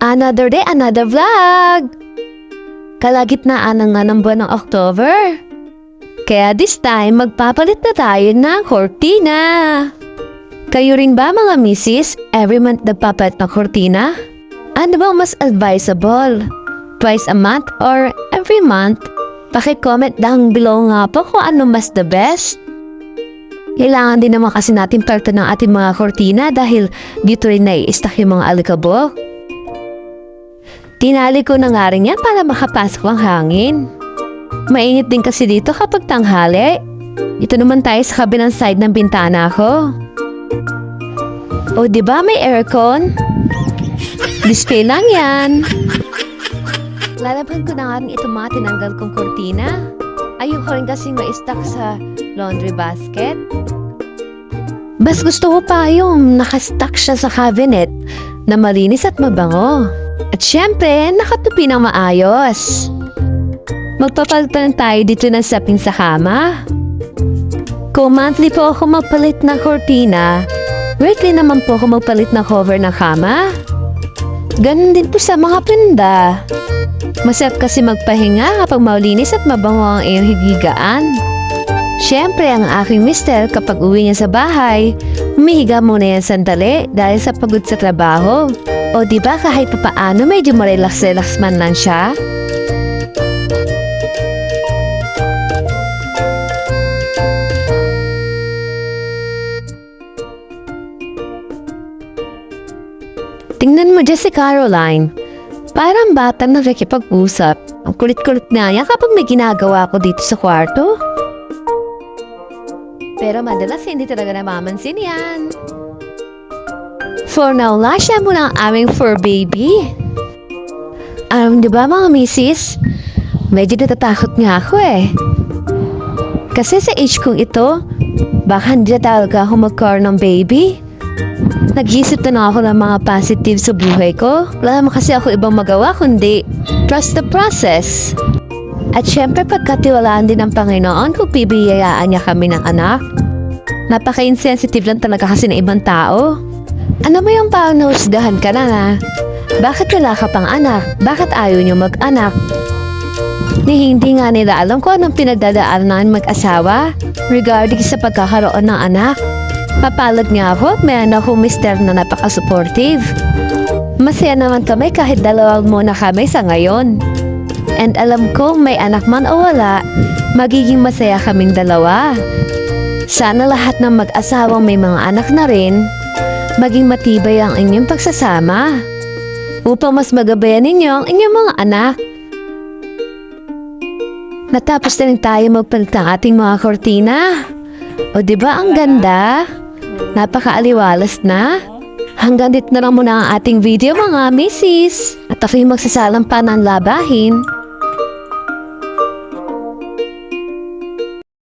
Another day, another vlog! Kalagitnaan na nga ng buwan ng October. Kaya this time, magpapalit na tayo ng kortina. Kayo rin ba mga misis, every month nagpapalit ng kortina? Ano bang mas advisable? Twice a month or every month? Paki-comment down below nga po kung ano mas the best. Kailangan din naman kasi natin perto ng ating mga kortina dahil dito rin nai-stack yung mga alikabok. Tinali ko na nga rin yan para makapasok ang hangin. Mainit din kasi dito kapag tanghali. Ito naman tayo sa kabilang side ng bintana ko. O diba may aircon? Display lang yan. Lalaban ko na nga rin ito mga tinanggal kong kortina. Ayoko rin kasing ma-stack sa laundry basket. Bas gusto ko pa yung nakastack siya sa cabinet na malinis at mabango. At syempre, nakatupi ng maayos. Magpapalitan tayo dito ng sapin sa kama. Kung monthly po ako magpalit ng kortina, weekly naman po ako magpalit ng cover ng kama. Ganun din po sa mga penda. Masarap kasi magpahinga kapag maulinis at mabango ang iyong higigaan. Siyempre, ang aking mister kapag uwi niya sa bahay, humihiga muna yan sandali dahil sa pagod sa trabaho. O diba kahit papaano medyo marelax-relax man lang siya? Tingnan mo dyan si Caroline. Parang bata na nakikipag-usap. Ang kulit-kulit na niya kapag may ginagawa ko dito sa kwarto. Pero madalas hindi talaga namamansin yan. For now, lasya mo na ang aming fur baby. Diba mga misis? Medyo natatakot nga ako eh. Kasi sa age kong ito, baka hindi na talaga ako magkaroon ng baby. Nag-isip na ako ng mga positive sa buhay ko. Wala naman kasi ako ibang magawa kundi trust the process. At syempre pagkatiwalaan din ng Panginoon kung bibiyayaan niya kami ng anak. Napaka-insensitive lang talaga kasi ng ibang tao. Ano mo yung parang nahusgahan ka na bakit wala ka pang anak? Bakit ayaw niyo mag-anak? Hindi nga nila alam kung anong pinagdadaanan ng mag-asawa regarding sa pagkakaroon ng anak. Papalad nga ako, mayroon akong mister na napaka-supportive. Masaya naman kami kahit dalawang muna kami sa ngayon. And alam ko may anak man o wala, magiging masaya kaming dalawa. Sana lahat ng mag-asawang may mga anak na rin, maging matibay ang inyong pagsasama upang mas magabayan ninyo ang inyong mga anak. Natapos na rin tayo magpalit ng ating mga kortina. O diba ang ganda? Napaka-aliwalas na. Hanggang dito na lang muna ang ating video mga misis. At ako'y magsasalang pa ng labahin.